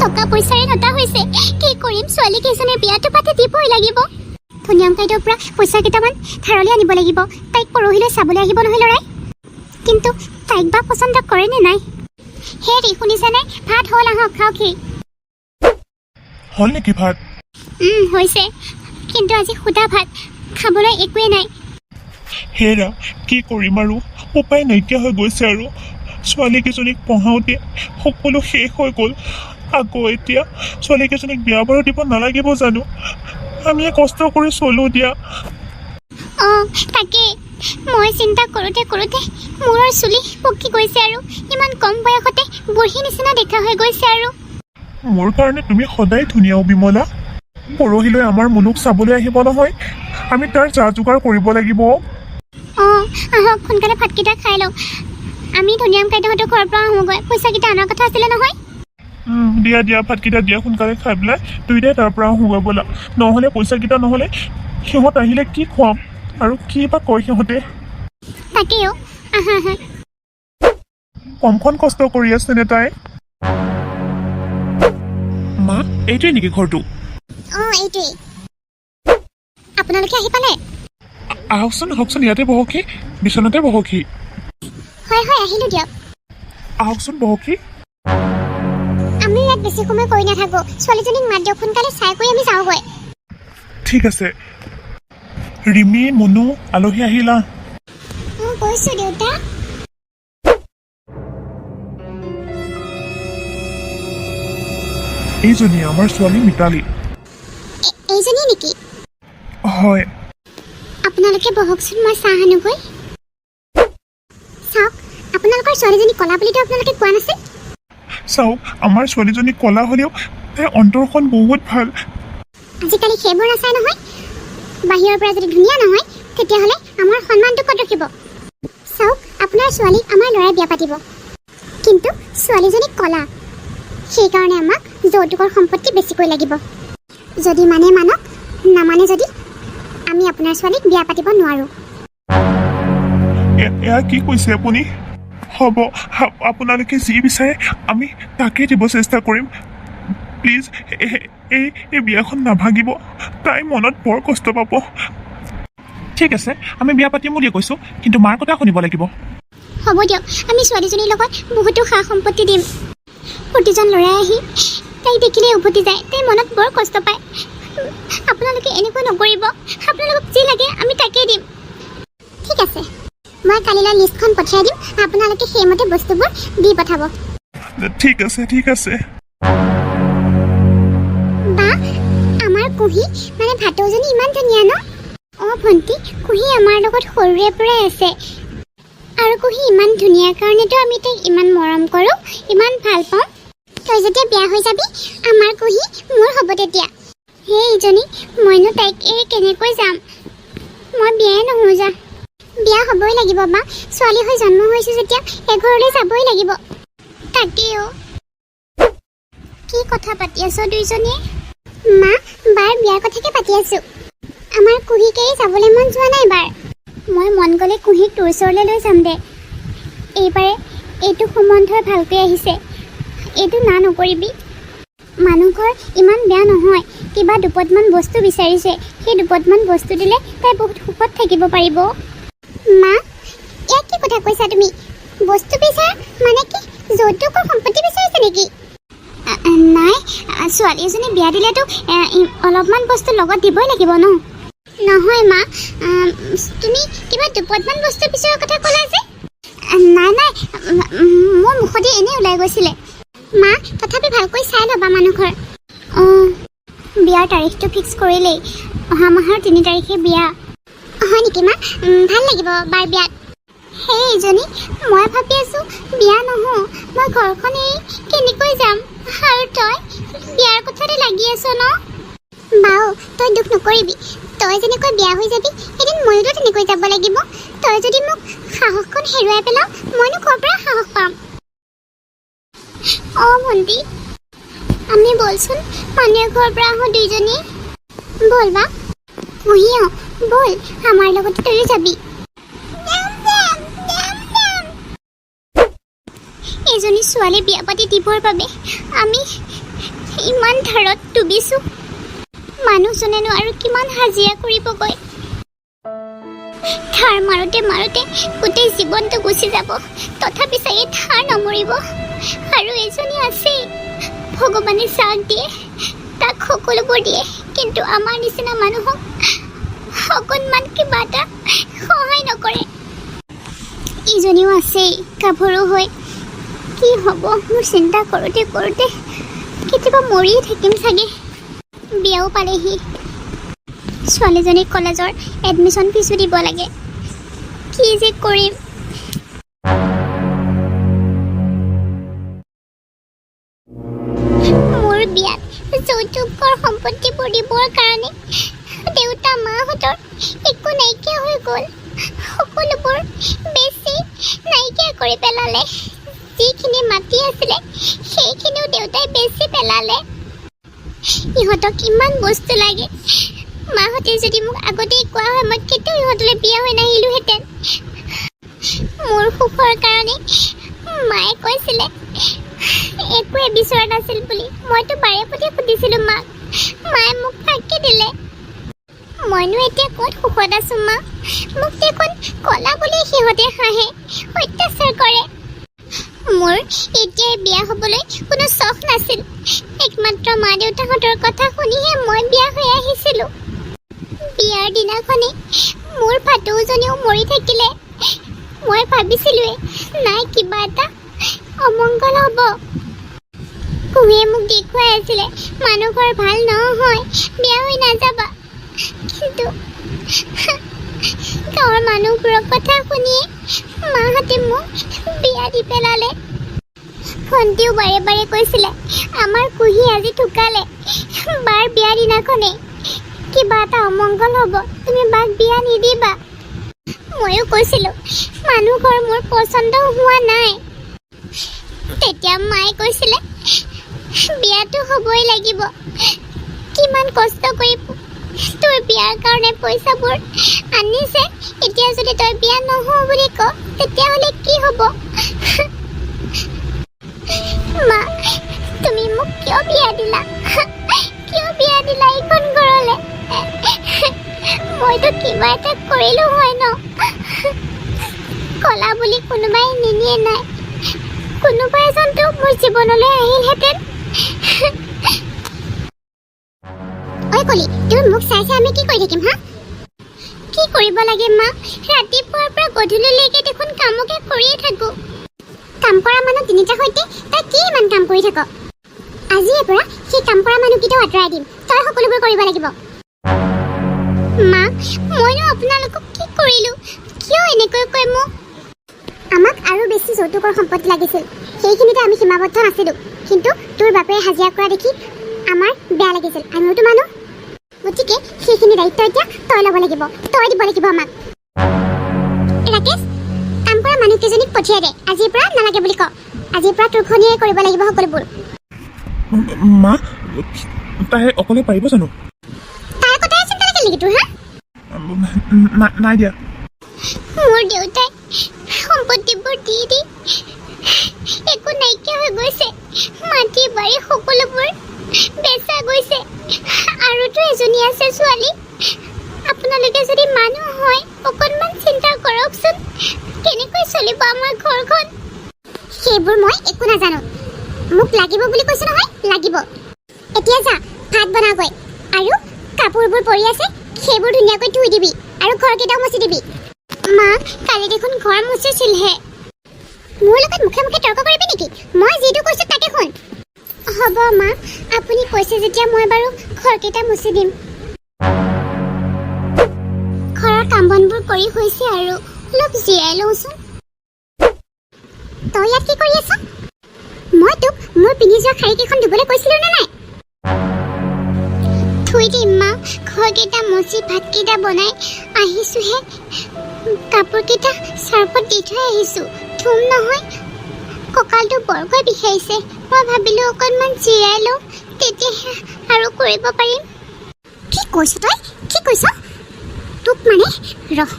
টকা পইচাৰে নটা হৈছে কি কৰিম ছোৱালী কেইজনীৰ বিয়াটো পাতি দিবই লাগিব ধনিয়াম কাইদেউৰ পৰা পইচা কেইটামান ধাৰলৈ আনিব লাগিব তাইক পৰহিলৈ চাবলৈ আহিব নহয় ল'ৰাই কিন্তু তাইক বা পচন্দ কৰে নে নাই হেৰি শুনিছেনে ভাত হ'ল আহক খাওকহি হ'ল নেকি ভাত হৈছে কিন্তু আজি সুদা ভাত খাবলৈ একোৱেই নাই হেৰা কি কৰিম আৰু উপায় নাইকিয়া হৈ গৈছে আৰু ছোৱালীকেইজনীক পঢ়াওঁতে সকলো শেষ হৈ গ'ল আকৌ এতিয়া ছোৱালীকেইজনীক বিয়া বাৰু দিব নালাগিব জানো আমিয়ে কষ্ট কৰি চলোঁ দিয়া অঁ তাকেই মই চিন্তা কৰোঁতে মূৰৰ চুলি পকি গৈছে আৰু ইমান কম বয়সতে বুঢ়ী নিচিনা দেখা হৈ গৈছে আৰু মোৰ কাৰণে তুমি সদায় ধুনীয়া বিমলা পৰহিলৈ আমাৰ মুনুক চাবলৈ আহিব নহয় আমি তাৰ যা যোগাৰ কৰিব লাগিব অঁ আহক সোনকালে ভাতকেইটা খাই লওক আমি ধনিয়াম কাইদেউহঁতৰ ঘৰৰ পৰা আহোঁগৈ পইচাকেইটা অনাৰ কথা আছিলে নহয় দিয়া ভাতকেইটা দিয়া সোনকালে খাই পেলাই দুইটাই তাৰ পৰা আহোঁগৈ ব'লা নহ'লে পইচাকেইটা নহ'লে সিহঁত আহিলে কি খুৱাম আৰু কি বা কয় সিহঁতে তাকেও আহা কমখন কষ্ট কৰি আছেনে তাই মা এইটোৱে নেকি ঘৰটো অঁ এইটোৱেই আপোনালোকে আহি পালে আহকচোন ইয়াতে বহকহি বিচনাতে বহকহি হয় আহিলোঁ দিয়ক আহকচোন বহকহি আমি ইয়াত বেছি সময় কৰি নাথাকোঁ ছোৱালীজনীক মাত দিয়ক সোনকালে চাই কৰি আমি যাওঁগৈ ঠিক আছে ৰিমি মুনু আলহী আহিলা অঁ কৈছোঁ দেউতা এইজনী আমাৰ ছোৱালী মিতালী এইজনী নেকি হয় আপোনালোকে বহকচোন মই চাহ আনোগৈ চাওক আপোনালোকৰ ছোৱালীজনী কলা বুলিতো আপোনালোকে কোৱা নাছিল চাওক আমাৰ ছোৱালীজনী কলা হ'লেও তাইৰ অন্তৰখন বহুত ভাল আজিকালি সেইবোৰ নাচায় নহয় বাহিৰৰ পৰা যদি ধুনীয়া নহয় তেতিয়াহ'লে আমাৰ সন্মানটো ক'ত ৰাখিব চাওক আপোনাৰ ছোৱালীক আমাৰ ল'ৰাই বিয়া পাতিব কিন্তু ছোৱালীজনী কলা সেইকাৰণে আমাক যৌতুকৰ সম্পত্তি বেছিকৈ লাগিব যদি মানে মানক নামানে যদি আমি আপোনাৰ ছোৱালীক বিয়া পাতিব নোৱাৰোঁ এয়া কি কৈছে আপুনি হ'ব আপোনালোকে যি বিচাৰে আমি তাকেই দিব চেষ্টা কৰিম প্লিজ এই বিয়াখন নাভাগিব তাই মনত বৰ কষ্ট পাব ঠিক আছে আমি বিয়া পাতিম বুলিয়ে কৈছোঁ কিন্তু মাৰ কথা শুনিব লাগিব হ'ব দিয়ক আমি ছোৱালীজনীৰ লগত বহুতো সা সম্পত্তি দিম প্ৰতিজন ল'ৰাই আহি তাইক দেখিলেই উভতি যায় তাই মনত বৰ কষ্ট পায় আপোনালোকে এনেকুৱা নকৰিব আপোনালোকক যি লাগে আমি তাকেই দিম ঠিক আছে মই কালিলৈ লিষ্টখন পঠিয়াই দিম আপোনালোকে সেইমতে বস্তুবোৰ দি পঠাব ঠিক আছে বা আমাৰ কুহি মানে ভাটৌজনী ইমান ধুনীয়া ন অঁ ভণ্টি কুহি আমাৰ লগত সৰুৰে পৰাই আছে আৰু কুহি ইমান ধুনীয়া কাৰণেতো আমি তাইক ইমান মৰম কৰোঁ ইমান ভাল পাওঁ তই যেতিয়া বিয়া হৈ যাবি আমাৰ কুহি মোৰ হ'ব তেতিয়া সেই ইজনী মইনো তাইক এৰি কেনেকৈ যাম মই বিয়াই নহওঁ যা বিয়া হ'বই লাগিব বা ছোৱালী হৈ জন্ম হৈছোঁ যেতিয়া এঘৰলৈ যাবই লাগিব তাকেও কি কথা পাতি আছ দুইজনীয়ে মা বাৰ বিয়াৰ কথাকে পাতি আছোঁ আমাৰ কুহিক এৰি যাবলৈ মন যোৱা নাই বাৰ মই মন গ'লে কুহিক তোৰ ওচৰলৈ লৈ যাম দে এইবাৰে এইটো সম্বন্ধই ভালকৈ আহিছে এইটো না নকৰিবি মানুহ ঘৰ ইমান বেয়া নহয় কিবা দুপদমান বস্তু বিচাৰিছে সেই দুপদমান বস্তু দিলে তাই বহুত সুখত থাকিব পাৰিব মা ইয়াক কি কথা কৈছা তুমি বস্তু বিচাৰা মানে কি যৌতুকৰ সম্পত্তি বিচাৰিছে নেকি নাই ছোৱালী এজনী বিয়া দিলেতো অলপমান বস্তু লগত দিবই লাগিব ন নহয় মা তুমি কিবা দুপদমান বস্তু বিচৰাৰ কথা ক'লা যে নাই মোৰ মুখতে এনেই ওলাই গৈছিলে মা তথাপি ভালকৈ চাই ল'বা মানুহ ঘৰ অঁ বিয়াৰ তাৰিখটো ফিক্স কৰিলেই অহা মাহৰ 3 তাৰিখে বিয়া হয় নেকি মা ভাল লাগিব বাৰ বিয়াত সেই ইজনী মই ভাবি আছোঁ বিয়া নহওঁ মই ঘৰখন এৰি কেনেকৈ যাম আৰু তই বিয়াৰ কথাতে লাগি আছ ন বাও তই দুখ নকৰিবি তই যেনেকৈ বিয়া হৈ যাবি এদিন ময়োতো তেনেকৈ যাব লাগিব তই যদি মোক সাহসখন হেৰুৱাই পেলাও মইনো ক'ৰ পৰা সাহস পাম অঁ ভণ্টি আমি বলচোন মানুহে ঘৰৰ পৰা আহোঁ দুইজনী বল বা কুহি বল আমাৰ লগতে তয়ো যাবি এজনী ছোৱালী বিয়া পাতি দিবৰ বাবে আমি ইমান ধাৰত ডুবিছোঁ মানুহজনেনো আৰু কিমান হাজিৰা কৰিবগৈ ধাৰ মাৰোঁতে মাৰোঁতে গোটেই জীৱনটো গুচি যাব তথাপি চাগে ধাৰ নমৰিব আৰু এজনী আছেই ভগৱানে যাক দিয়ে তাক সকলোবোৰ দিয়ে কিন্তু আমাৰ নিচিনা মানুহক অকণমান কিবা এটা সহায় নকৰে ইজনীও আছেই গাভৰু হৈ কি হ'ব মোৰ চিন্তা কৰোঁতে কৰোঁতে কেতিয়াবা মৰিয়ে থাকিম চাগে বিয়াও পালেহি ছোৱালীজনীক কলেজৰ এডমিশ্যন ফিজো দিব লাগে কি যে কৰিম মোৰ বিয়াত যৌতুকৰ সম্পত্তিবোৰ দিবৰ কাৰণে দেউতা মাহঁতৰ একো নাইকিয়া হৈ গ'ল সকলোবোৰ বেছি নাইকিয়া কৰি পেলালে যিখিনি মাটি আছিলে সেইখিনিও দেউতাই বেছি পেলালে ইহঁতক ইমান বস্তু লাগে মাহঁতে যদি মোক আগতেই কোৱা হয় মই কেতিয়াও ইহঁতলৈ বিয়া হৈ নাহিলোহেঁতেন মোৰ সুখৰ কাৰণে মায়ে কৈছিলে একোৱে বিচৰা নাছিল বুলি মইতো বাৰে প্ৰতি সুধিছিলোঁ মাক মায়ে মোক ফাঁকি দিলে মইনো এতিয়া ক'ত সুখত আছোঁ মা মোক দেখোন কলা বুলি সিহঁতে হাঁহে অত্যাচাৰ কৰে মোৰ এতিয়াই বিয়া হ'বলৈ কোনো চখ নাছিল একমাত্ৰ মা দেউতাহঁতৰ কথা শুনিহে মই বিয়া হৈ আহিছিলোঁ বিয়াৰ দিনাখনেই মোৰ ভাতৌজনীও মৰি থাকিলে মই ভাবিছিলোঁৱে নাই কিবা এটা অমংগল হ'ব কুহিয়ে মোক দেখুৱাই আছিলে মানুহ ঘৰ ভাল নহয় বিয়া হৈ নাযাবা কিন্তু গাঁৱৰ মানুহবোৰৰ কথা শুনিয়ে মাহঁতে মোক বিয়া দি পেলালে ভণ্টিও বাৰে বাৰে কৈছিলে আমাৰ কুহি আজি ঢুকালে বাৰ বিয়াৰ দিনাখনেই কিবা এটা অমংগল হ'ব তুমি বাক বিয়া নিদিবা ময়ো কৈছিলোঁ মানুহ ঘৰ মোৰ পচন্দ হোৱা নাই তেতিয়া মায়ে কৈছিলে বিয়াটো হ'বই লাগিব কিমান কষ্ট কৰি তোৰ বিয়াৰ কাৰণে পইচাবোৰ আনিছে এতিয়া যদি তই বিয়া নহওঁ বুলি ক তেতিয়াহ'লে কি হ'ব মা তুমি মোক কিয় বিয়া দিলা এইখন ঘৰলৈ মইতো কিবা এটা কৰিলোঁ হয় ন কলা বুলি কোনোবাই নিনিয়ে নাই কোনোবা এজনতো মোৰ জীৱনলৈ আহিলহেঁতেন ঐ কলি তুমি মোক চাই আমি কি কৰি থাকিম হা কি কৰিব লাগে মা ৰাতিপুৱাৰ পৰা গধূলিলৈকে দেখোন কামকে কৰিয়ে থাকোঁ কাম কৰা মানুহ তিনিটাৰ সৈতে তই কি ইমান কাম কৰি থাক আজিৰে পৰা সেই কাম কৰা মানুহকেইটাও আঁতৰাই দিম তই সকলোবোৰ কৰিব লাগিব মা মইনো আপোনালোকক কি কৰিলোঁ কিয় এনেকৈ কয় মোক আমাক আৰু বেছি যৌতুকৰ সম্পত্তি লাগিছিল সেইখিনিতে আমি সীমাবদ্ধ নাছিলোঁ কিন্তু তোৰ বাপেৰে হাজিৰা কৰা দেখি আমাৰ বেয়া লাগিছিল আমিওতো মানুহ গতিকে সেইখিনি দায়িত্ব এতিয়া তই ল'ব লাগিব তই দিব লাগিব আমাক ৰাকেশ কাম কৰা মানুহকেইজনীক পঠিয়াই দে আজিৰ পৰা নালাগে বুলি ক আজিৰ পৰা তোৰ খনিয়ে কৰিব লাগিব সকলোবোৰ মা তাই অকলে পাৰিব জানো তাৰ কথাই চিন্তা লাগিল নেকি তোৰ হা নাই দিয়া মোৰ দেউতাই সম্পত্তিবোৰ দি দি একো নাইকিয়া হৈ গৈছে মাটি বাৰী সকলোবোৰ বেচা গৈছে আৰুতো এজনী আছে ছোৱালী আপোনালোকে যদি মানুহ হয় অকণমান চিন্তা কৰকচোন কেনেকৈ চলিব আমাৰ ঘৰখন সেইবোৰ মই একো নাজানো মোক লাগিব বুলি কৈছোঁ নহয় লাগিব এতিয়া যা ভাত বনাগৈ আৰু কাপোৰবোৰ পৰি আছে সেইবোৰ ধুনীয়াকৈ ধুই দিবি আৰু ঘৰকেইটাও মচি দিবি মা কালি দেখোন ঘৰ মুচিছিলহে মোৰ লগত মুখে মুখে তৰ্ক কৰিবি নেকি মই যিটো কৈছোঁ তাকে শুন হ'ব মা আপুনি কৈছে যেতিয়া মই বাৰু ঘৰকেইটা মুচি দিম ঘৰৰ কাম বনবোৰ কৰি হৈছে আৰু অলপ জিৰাই লওঁচোন তই ইয়াত কি কৰি আছ মই তোক মোৰ পিন্ধি যোৱা শাৰীকেইখন ধুবলৈ কৈছিলোঁ নে নাই ধুই দিম মা ঘৰকেইটা মচি ভাতকেইটা বনাই আহিছোঁহে কাপোৰকেইটা চাৰ্ফত দি থৈ আহিছোঁ ধুম নহয় কঁকালটো বৰকৈ বিষাইছে মই ভাবিলোঁ অকণমান জিৰাই লওঁ তেতিয়াহে আৰু কৰিব পাৰিম কি কৈছ তই কি কৈছ তোক মানে ৰহ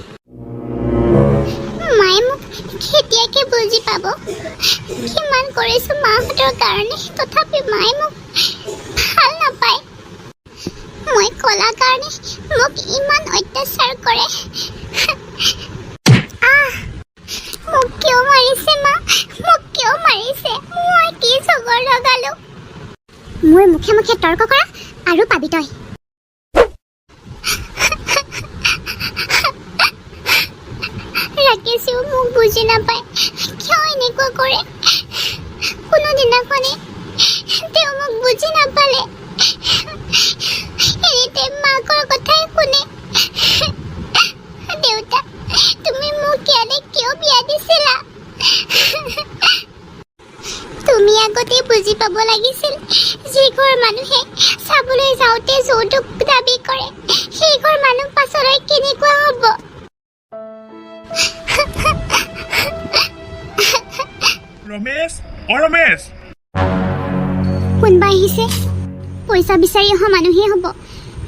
মায়ে মোক কেতিয়াকে বুজি পাব কিমান কৰিছোঁ মাহঁতৰ কাৰণে তথাপি মায়ে মোক বিয়া কাৰণে মোক ইমান অত্যাচাৰ কৰে মোক কিয় মাৰিছে মা মোক কিয় মাৰিছে মই কি জগৰ লগালো মোৰ মুখে মুখে তৰ্ক কৰা আৰু পাবি তই ৰাকেশেও মোক বুজি নাপায় কিয় এনেকুৱা কৰে কোনোদিনাখনে তেওঁ মোক বুজি নাপালে এনিটাইম মাকৰ কথাই শুনে দেউতা তুমি মোক ইয়ালৈ কিয় বিয়া দিছিলা তুমি আগতে বুজি পাব লাগিছিল যি ঘৰ মানুহে চাবলৈ যাওঁতে যৌতুক দাবী কৰে সেই ঘৰ মানুহ পাছলৈ কেনেকুৱা হ'ব ৰমেশ ৰমেশ কোনোবা আহিছে পইচা বিচাৰি অহা মানুহেই হ'ব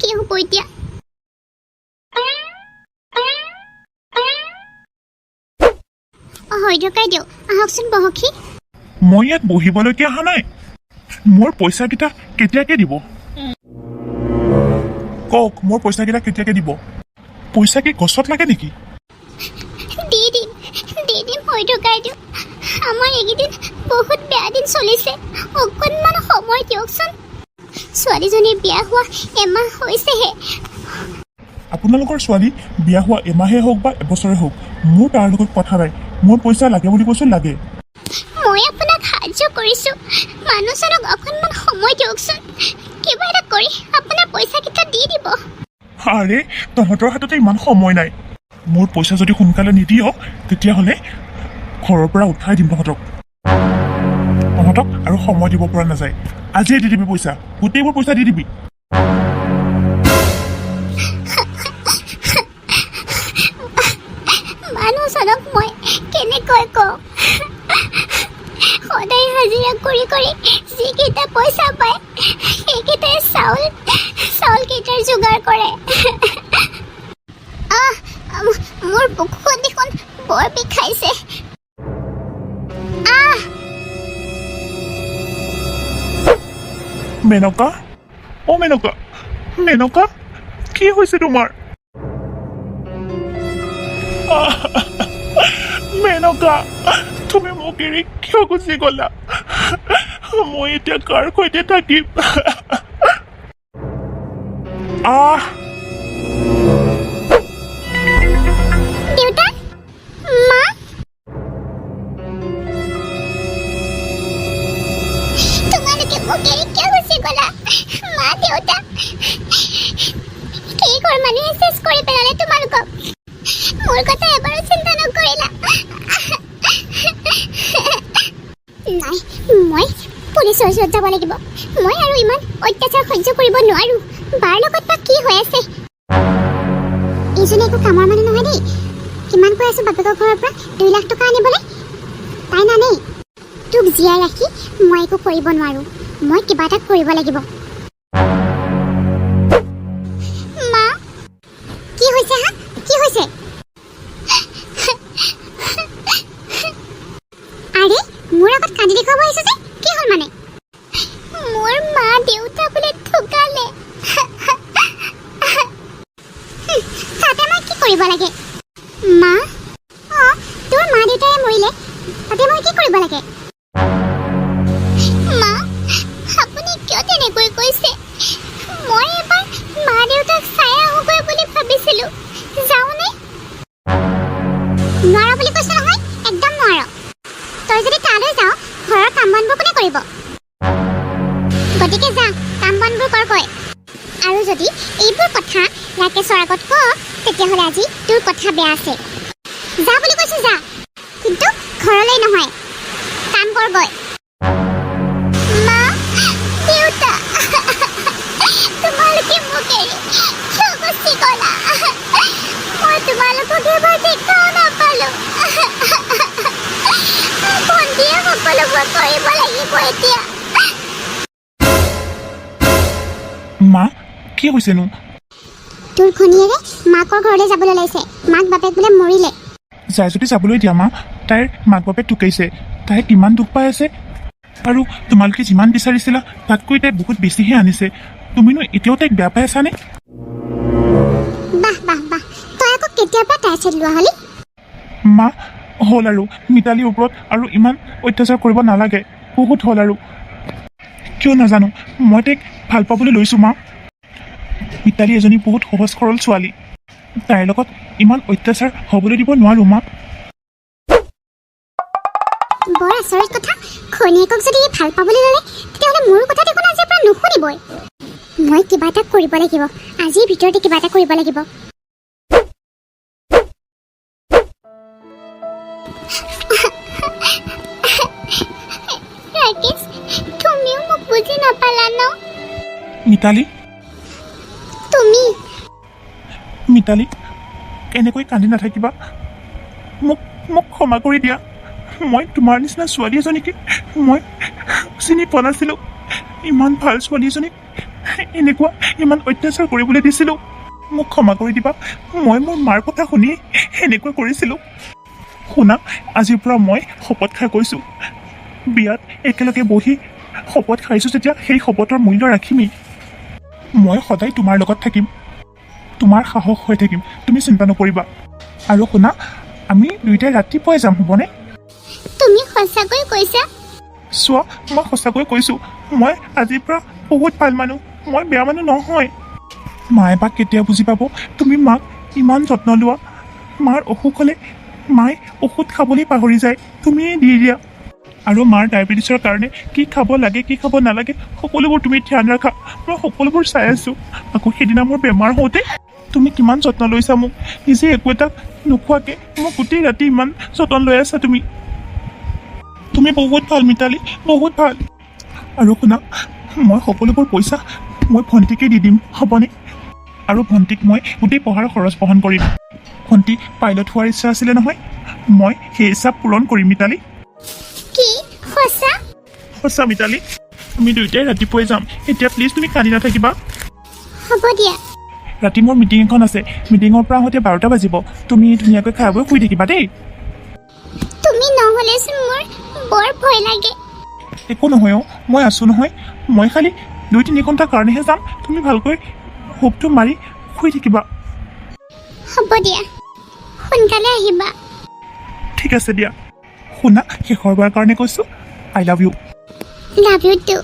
কি হ'ব এতিয়া হৈ ঢকাই দিওঁ আহকচোন বহকহি মই ইয়াত বহিবলৈকে অহা নাই মোৰ পইচাকেইটা কেতিয়াকে দিব কওক মোৰ পইচাকেইটা কেতিয়াকে দিব পইচা কি গছত লাগে নেকি দি দিম হৈ ঢকাই দিওঁ আমাৰ এইকেইদিন বহুত বেয়া দিন চলিছে অকণমান সময় দিয়কচোন ছোৱালীজনীৰ বিয়া হোৱা এমাহ হৈছেহে আপোনালোকৰ ছোৱালী বিয়া হোৱা এমাহে হওক বা এবছৰে হওক মোৰ তাৰ লগত কথা নাই মোৰ পইচা লাগে বুলি কৈছোঁ লাগে মই আপোনাক সাহায্য কৰিছোঁ মানুহজনক অকণমান সময় দিয়কচোন কিবা এটা কৰি আপোনাৰ পইচাকেইটা দি দিব আৰে তহঁতৰ হাততে ইমান সময় নাই মোৰ পইচা যদি সোনকালে নিদিয় তেতিয়াহ'লে ঘৰৰ পৰা উঠাই দিম তহঁতক আৰু সময় দিব পৰা নাযায় আজিয়ে দি দিবি পইচা গোটেইবোৰ পইচা দি দিবি মানুহজনক মই কেনেকৈ কওঁ সদায় হাজিৰা কৰি যিকেইটা পইচা পায় সেইকেইটাই চাউলকেইটাৰ যোগাৰ কৰে মোৰ বুকুখন দেখোন বৰ বিষাইছে মেনকা অ মেনকা কি হৈছে তোমাৰ মেনকা তুমি মোক এৰি কিয় গুচি গলা মই এতিয়া কাৰ সৈতে থাকিম দেউতা মা তোমালোকে মোক এৰি কিয় গুচি গলা মা দেউতা কি ঘৰ মানুহে চেচ কৰি পেলালে তোমালোকক মোৰ কথা এবাৰো চিন্তা নকৰিলা নাই মই পুলিচৰ ওচৰত যাব লাগিব মই আৰু ইমান অত্যাচাৰ সহ্য কৰিব নোৱাৰো বাৰ লগত বা কি হৈ আছে এইজনী একো কামৰ মানুহ নহয় দেই কিমান কৈ আছো বাপেকৰ ঘৰৰ পৰা 2 লাখ টকা আনিবলৈ তাই নানেই তোক জীয়াই ৰাখি মই একো কৰিব নোৱাৰো মই কিবা এটা কৰিব লাগিব মা কি হৈছে হা কি হৈছে আৰে মোৰ আগত কান্দি দেখুৱাব আহিছে যে কি হ'ল মানে মোৰ মা দেউতা বোলে ঠকালে তাতে মই কি কৰিব লাগে মা তোৰ মা দেউতাই মৰিলে তাতে মই কি কৰিব লাগে মা আপুনি কিয় তেনেকৈ কৈছে মই এবাৰ মা দেউতাক চাই আহোগৈ বুলি ভাবিছিলো যাওঁনে নোৱাৰা বুলি কৈছে নহয় একদম নোৱাৰা তই যদি তালৈ যাওঁ ঘৰৰ কাম বনবোৰ কোনে কৰিব গতিকে যা কাম বনবোৰ কৰকৈ আৰু যদি এইবোৰ কথা ৰাকেশৰ আগত ক তেতিয়াহ'লে আজি তোৰ কথা বেয়া আছে যা বুলি কৈছো যা কিন্তু ঘৰলৈ নহয় কাম কৰগৈ মা দেউতা তোমালোকে মোক এৰি কিয় গুচি গলা মই তোমালোকক এবাৰ দেখাও নাপালো ভণ্টিয়ে সকলোবোৰ কৰিব লাগিব এতিয়া মা কি হৈছেনো তোৰ ঘনীয়েৰে মাকৰ ঘৰলৈ যাবলৈ ওলাইছে মাক বাপেক বোলে মৰিলে যাই যদি যাবলৈ দিয়া মা তাইৰ মাক বাপেক ঢুকাইছে তাই কিমান দুখ পাই আছে আৰু তোমালোকে যিমান বিচাৰিছিলা তাতকৈ তাই বহুত বেছিহে আনিছে তুমিনো এতিয়াও তাইক বেয়া পাই আছানে বাহ বাহ বাহ তই আকৌ কেতিয়াৰ পৰা তাই চাই লোৱা হলি মা হ'ল আৰু মিতালীৰ ওপৰত আৰু ইমান অত্যাচাৰ কৰিব নালাগে বহুত হ'ল আৰু কিয় নাজানো মই তাইক ভাল পাবলৈ লৈছোঁ মা মিতালী এজনী বহুত সহজ সৰল ছোৱালী তাইৰ লগত ইমান অত্যাচাৰ হ'বলৈ দিব নোৱাৰোঁ মা বৰ আচৰিত কথা ঘৈণীয়েকক যদি ভাল পাবলৈ ল'লে তেতিয়াহ'লে মোৰ কথা দেখোন আজিৰ পৰা নুশুনিবই মই কিবা এটা কৰিব লাগিব আজিৰ ভিতৰতে কিবা এটা কৰিব লাগিব ৰাকেশ তুমিও মোক বুজি নাপালা ন মিতালী তুমি মিতালী এনেকৈ কান্দি নাথাকিবা মোক মোক ক্ষমা কৰি দিয়া মই তোমাৰ নিচিনা ছোৱালী এজনীকে মই চিনি পোৱা নাছিলোঁ ইমান ভাল ছোৱালী এজনীক এনেকুৱা ইমান অত্যাচাৰ কৰিবলৈ দিছিলোঁ মোক ক্ষমা কৰি দিবা মই মোৰ মাৰ কথা শুনি এনেকুৱা কৰিছিলোঁ শুনা আজিৰ পৰা মই শপত খাই কৈছোঁ বিয়াত একেলগে বহি শপত খাইছোঁ যেতিয়া সেই শপতৰ মূল্য ৰাখিমেই মই সদায় তোমাৰ লগত থাকিম তোমাৰ সাহস হৈ থাকিম তুমি চিন্তা নকৰিবা আৰু শুনা আমি দুয়োটাই ৰাতিপুৱাই যাম হ'বনে তুমি সঁচাকৈ কৈছা চোৱা মই সঁচাকৈ কৈছোঁ মই আজিৰ পৰা বহুত ভাল মানুহ মই বেয়া মানুহ নহয় মায়ে বা কেতিয়া বুজি পাব তুমি মাক ইমান যত্ন লোৱা মাৰ অসুখ হ'লে মায়ে ঔষধ খাবলৈ পাহৰি যায় তুমিয়ে দি দিয়া আৰু মাৰ ডায়েবেটিছৰ কাৰণে কি খাব লাগে কি খাব নালাগে সকলোবোৰ তুমি ধ্যান ৰাখা মই সকলোবোৰ চাই আছোঁ আকৌ সেইদিনা মোৰ বেমাৰ হওঁতে তুমি কিমান যত্ন লৈছা মোক নিজে একো এটা নোখোৱাকৈ মোক গোটেই ৰাতি ইমান যত্ন লৈ আছা তুমি বহুত ভাল মিতালী বহুত ভাল আৰু শুনা মই সকলোবোৰ পইচা মই ভণ্টিকে দি দিম হ'বনে আৰু ভণ্টিক মই গোটেই পঢ়াৰ খৰচ বহন কৰিম ভণ্টি পাইলট হোৱাৰ ইচ্ছা আছিলে নহয় মই সেই ইচ্ছা পূৰণ কৰিম মিতালী কি সঁচা সঁচা মিতালী আমি দুয়োটাই ৰাতিপুৱাই যাম এতিয়া প্লিজ তুমি কান্দি নাথাকিবা হ'ব দিয়া ৰাতি মোৰ মিটিং এখন আছে মিটিঙৰ পৰা আহোঁতে 12টা বাজিব তুমি ধুনীয়াকৈ খাই বৈ শুই থাকিবা দেই তুমি নহ'লেচোন মোৰ বৰ ভয় লাগে একো নহয় অ' মই আছোঁ নহয় মই খালি 2-3 ঘণ্টাৰ কাৰণেহে যাম তুমি ভালকৈ হোপটো মাৰি শুই থাকিবা হ'ব দিয়া সোনকালে আহিবা ঠিক আছে দিয়া শুনা শেষৰবাৰৰ কাৰণে কৈছোঁ I love you love you too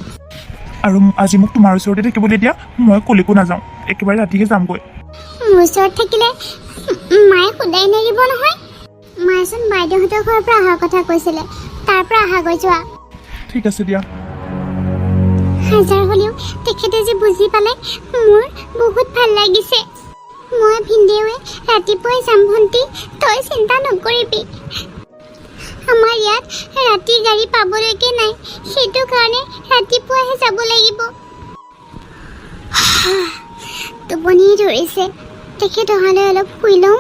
আৰু আজি মোক তোমাৰ ওচৰতে থাকিবলৈ দিয়া মই কলৈকো নাযাওঁ একেবাৰে ৰাতিহে যামগৈ মোৰ ওচৰত থাকিলে মায়ে সদায় নেৰিব নহয় মায়েচোন বাইদেউহঁতৰ ঘৰৰ পৰা অহাৰ কথা কৈছিলে তাৰ পৰা অহাগৈ যোৱা ঠিক আছে দিয়া হাজাৰ হ'লেও তেখেতে যে বুজি পালে মোৰ বহুত ভাল লাগিছে মই ভিনদেউৱে ৰাতিপুৱাই যাম ভণ্টি তই চিন্তা নকৰিবি আমাৰ ইয়াত ৰাতি গাড়ী পাবলৈকে নাই সেইটো কাৰণে ৰাতিপুৱাহে যাব লাগিব টোপনি ধৰিছে তেখেত অহালৈ অলপ শুই লওঁ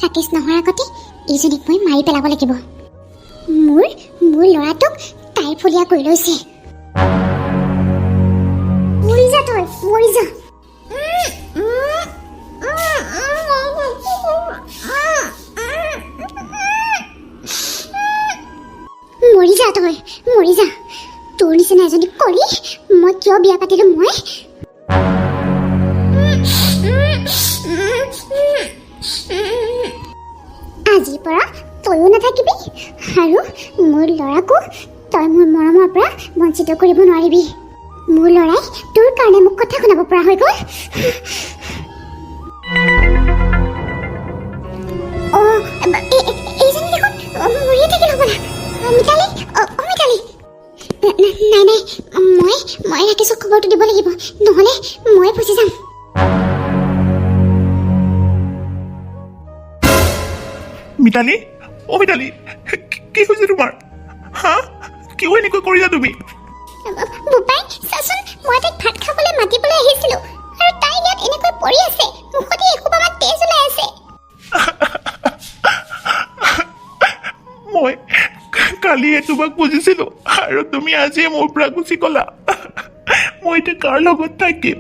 ৰাকেশ নোহোৱাৰ আগতে এইজনীক মই মাৰি পেলাব লাগিব মোৰ ল'ৰাটোক তাই ফলীয়া কৰি লৈছে মৰি যা তই মৰি যা মৰি যা তই মৰি যা তোৰ নিচিনা এজনী কলি মই কিয় বিয়া পাতিলো মই আজিৰ পৰা তয়ো নাথাকিবি আৰু মোৰ ল'ৰাকো তই মোৰ মৰমৰ পৰা বঞ্চিত কৰিব নোৱাৰিবি মোৰ ল'ৰাই তোৰ কাৰণে মোক কথা শুনাব পৰা হৈ গ'ল এইজনী দেখোন মৰিয়ে থাকিল হ'বলা মিতালী মিতালী নাই নাই মই ৰাকেশক খবৰটো দিব লাগিব নহ'লে মই ফচি যাম মিতালী অ' মিতালী কি হৈছে তোমাৰ হা কিয় এনেকৈ কৰিলা তুমি বোপাই চাচোন মই তাইক ভাত খাবলৈ মাতিবলৈ আহিছিলোঁ আৰু তাই ইয়াত এনেকৈ পৰি আছে মুখতে এসোপামান তেজ ওলাই আছে মই কালিয়ে তোমাক বুজিছিলোঁ আৰু তুমি আজিয়ে মোৰ পৰা গুচি গ'লা মই এতিয়া কাৰ লগত থাকিম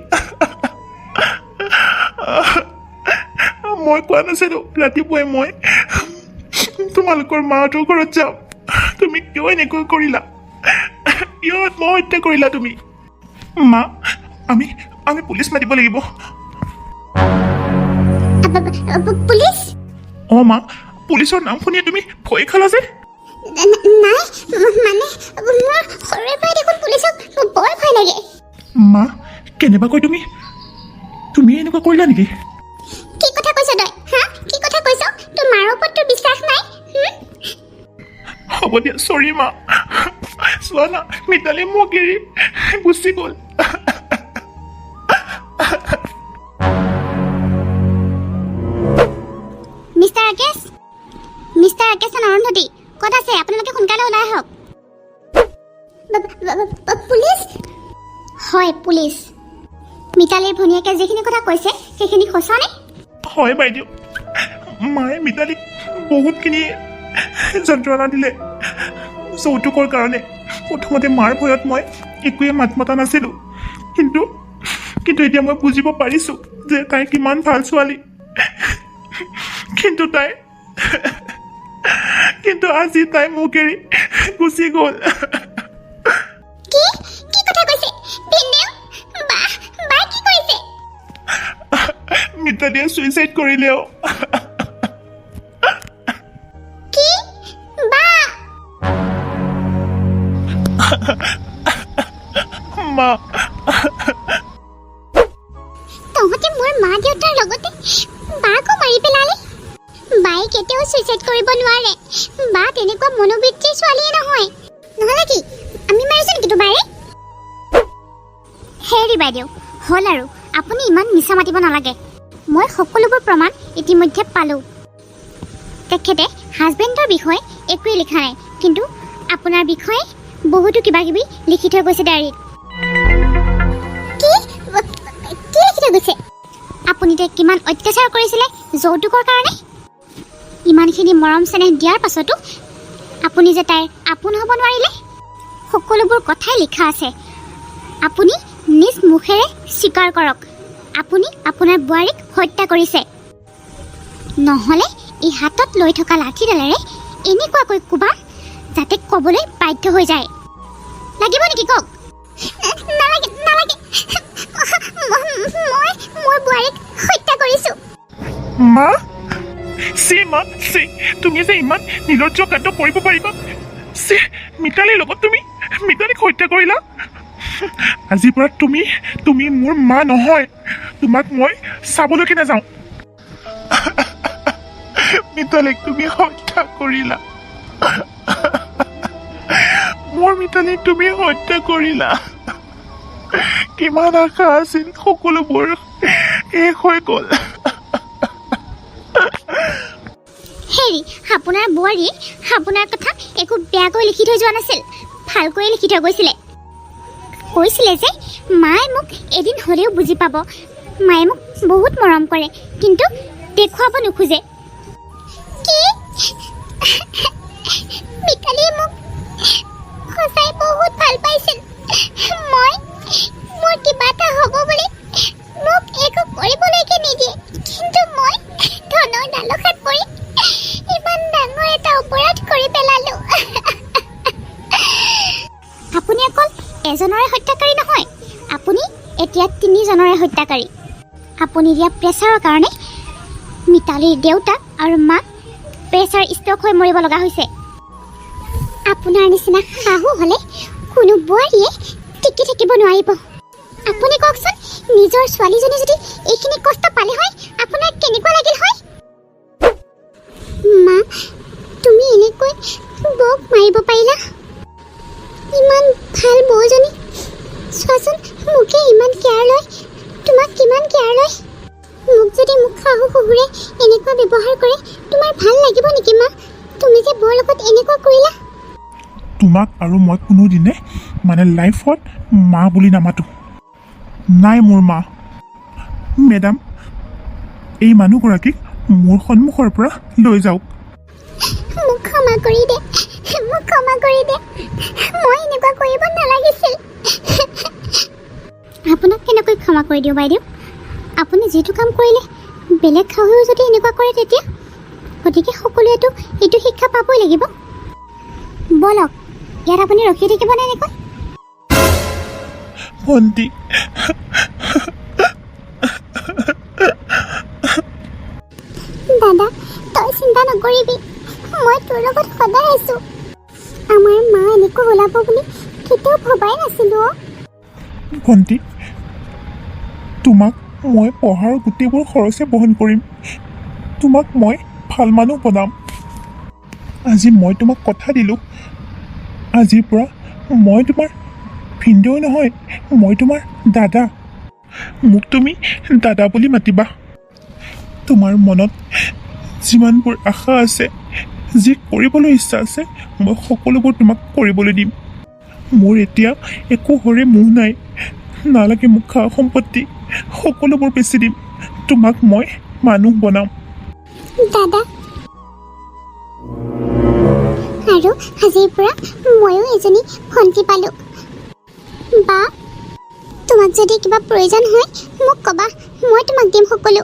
মই কোৱা নাছিলোঁ ৰাতিপুৱাই মই তোমালোকৰ মাহঁতৰ ঘৰত যাম তুমি কিয় এনেকৈ কৰিলা কিয় আত্মহত্যা কৰিলা তুমি মা আমি আমি পুলিচ মাতিব লাগিব পুলিচ? অঁ মা পুলিচৰ নাম শুনিয়ে তুমি ভয় খালা যে নাই মানে মোৰ সৰুৰে পৰাই দেখোন পুলিচক বৰ ভয় লাগে। মা কেনেবাকৈ তুমি এনেকুৱা কৰিলা নেকি? কি কথা কৈছ তই? হা কি কথা কৈছ? তোৰ মাৰ ওপৰত তোৰ বিশ্বাস নাই? হ'ব দিয়া চৰি মা চোৱা না মিতালী মোক এৰি গুচি গ'ল মিষ্টাৰ ৰাকেশ অৰুন্ধতী ক'ত আছে? আপোনালোকে সোনকালে ওলাই আহক। পুলিচ? হয় পুলিচ। মিতালীৰ ভনীয়েকে যিখিনি কথা কৈছে সেইখিনি সঁচানে? হয় বাইদেউ মায়ে মিতালীক বহুতখিনি যন্ত্ৰণা দিলে যৌতুকৰ কাৰণে। প্ৰথমতে মাৰ ভয়ত মই একোৱে মাত মতা নাছিলোঁ, কিন্তু এতিয়া মই বুজিব পাৰিছোঁ যে তাই কিমান ভাল ছোৱালী। কিন্তু আজি তাই মোক এৰি গুচি গ'ল। কি কথা কৈছে? ভিনদেউ বা কি কৰিছে? মিতালীয়ে ছুইচাইড কৰিলেও। কি বা? মা তহঁতে মোৰ মা দেউতাৰ লগতে বাকো মাৰি পেলালে। বাই কেতিয়াও ছুইচাইড কৰিব নোৱাৰে। বা তেনেকুৱা মনোবৃত্তিৰ ছোৱালীয়ে নহয়। নহ'লে কি আমি মাৰিছো নেকি তোমাৰে? হেৰি বাইদেউ হ'ল আৰু আপুনি ইমান মিছা মাতিব নালাগে। মই সকলোবোৰ প্ৰমাণ ইতিমধ্যে পালোঁ। তেখেতে হাজবেণ্ডৰ বিষয়ে একোৱেই লিখা নাই, কিন্তু আপোনাৰ বিষয়ে বহুতো কিবা কিবি লিখি থৈ গৈছে ডায়েৰীত। কি লিখি থৈ গৈছে? আপুনি তাইক কিমান অত্যাচাৰ কৰিছিলে যৌতুকৰ কাৰণে। ইমানখিনি মৰম চেনেহ দিয়াৰ পাছতো আপুনি যে তাইৰ আপোন হ'ব নোৱাৰিলে, সকলোবোৰ কথাই লিখা আছে। আপুনি নিজ মুখেৰে স্বীকাৰ কৰক আপুনি আপোনাৰ বোৱাৰীক হত্যা কৰিছে। নহ'লে এই হাতত লৈ থকা লাঠিডালেৰে এনেকুৱাকৈ কোবাম যাতে ক'বলৈ বাধ্য হৈ যায়। লাগিব নেকি কওক? নালাগে মই মোৰ বোৱাৰীক হত্যা কৰিছোঁ। মা চি তুমি যে ইমান নিৰ্লজ্জ কাণ্ড কৰিব পাৰিবা? চি মিতালীৰ লগত তুমি মিতালীক হত্যা কৰিলা। আজিৰ পৰা তুমি মোৰ মা নহয়। তোমাক মই চাবলৈকে নাযাওঁ। মিতালীক তুমি হত্যা কৰিলা। মোৰ মিতালীক তুমি হত্যা কৰিলা। কিমান আশা আছিল, সকলোবোৰ শেষ হৈ গ'ল। হেৰি আপোনাৰ বোৱাৰীয়ে আপোনাৰ কথা একো বেয়াকৈ লিখি থৈ যোৱা নাছিল, ভালকৈয়ে লিখি থৈ কৈছিলে যে মায়ে মোক এদিন হ'লেও বুজি পাব। মায়ে মোক বহুত মৰম কৰে, কিন্তু দেখুৱাব নোখোজে। কি মিতালীয়ে মোক সঁচাই বহুত ভাল পাইছিল। মোৰ কিবা এটা হ'ব বুলি মোক একো কৰিবলৈকে নিদিয়ে, কিন্তু মই ধনৰ লালসাত পৰি ইমান ডাঙৰ এটা অপৰাধ কৰি পেলালোঁ। আপুনি অকল এজনৰে হত্যাকাৰী নহয়, আপুনি এতিয়া 3জনৰে হত্যাকাৰী। আপুনি দিয়া প্ৰেছাৰৰ কাৰণে মিতালীৰ দেউতাক আৰু মাক প্ৰেছাৰ ষ্ট্ৰক হৈ মৰিব লগা হৈছে। আপোনাৰ নিচিনা শাহু হ'লে কোনো বোৱাৰীয়ে টিকি থাকিব নোৱাৰিব। আপুনি কওকচোন, নিজৰ ছোৱালীজনী যদি এইখিনি কষ্ট পালে হয় আপোনাৰ কেনেকুৱা লাগিল হয়? মা তুমি এনেকৈ বৌক মাৰিব পাৰিলা? ইমান ভাল বৌজনী, চোৱাচোন মোকে ইমান কেয়াৰ লয়, তোমাক কিমান কেয়াৰ লয়। মোক যদি মোক শাহু শহুৰে এনেকুৱা ব্যৱহাৰ কৰে তোমাৰ ভাল লাগিব নেকি মা? তুমি যে বৌৰ লগত এনেকুৱা কৰিলা। তোমাক আৰু মই কোনোদিনে লাইফত মা বুলি নামাতো। নাই মোৰ মা। মেডাম এই মানুহগৰাকীক মোৰ সন্মুখৰ পৰা লৈ যাওক। মোক ক্ষমা কৰি দে, মই এনেকুৱা কৰিব নালাগিছিল। আপোনাক কেনেকৈ ক্ষমা কৰি দিওঁ বাইদেউ? আপুনি যিটো কাম কৰিলে বেলেগ শাহুৱেও যদি এনেকুৱা কৰে তেতিয়া গতিকে সকলোৱেতো এইটো শিক্ষা পাবই লাগিব। বলক ইয়াত আপুনি ৰখি থাকিবনে এনেকৈ? ভণ্টি দাদা তই চিন্তা নকৰিবি মই তোৰ লগত সদায় আছো আমাৰ মা এনেকৈ ওলাব বুলি কেতিয়াও ভবাই নাছিলো ভণ্টি তোমাক মই পঢ়াৰ গোটেইবোৰ খৰচে বহন কৰিম তোমাক মই ভাল মানুহ বনাম আজি মই তোমাক কথা দিলোঁ আজিৰ পৰা মই তোমাৰ ভিনদেউ নহয় মই তোমাৰ দাদা মোক তুমি দাদা বুলি মাতিবা তোমাৰ মনত যিমানবোৰ আশা আছে যি কৰিবলৈ ইচ্ছা আছে মই সকলোবোৰ তোমাক কৰিবলৈ দিম মোৰ এতিয়া একো হৰে মোহ নাই নালাগে মোক খা সম্পত্তি সকলোবোৰ বেচি দিম তোমাক মই মানুহ বনাম দাদা আৰু আজিৰ পৰা ময়ো এজনী ভণ্টি পালোঁ বা তোমাক যদি কিবা প্ৰয়োজন হয় মোক ক'বা মই তোমাক দিম সকলো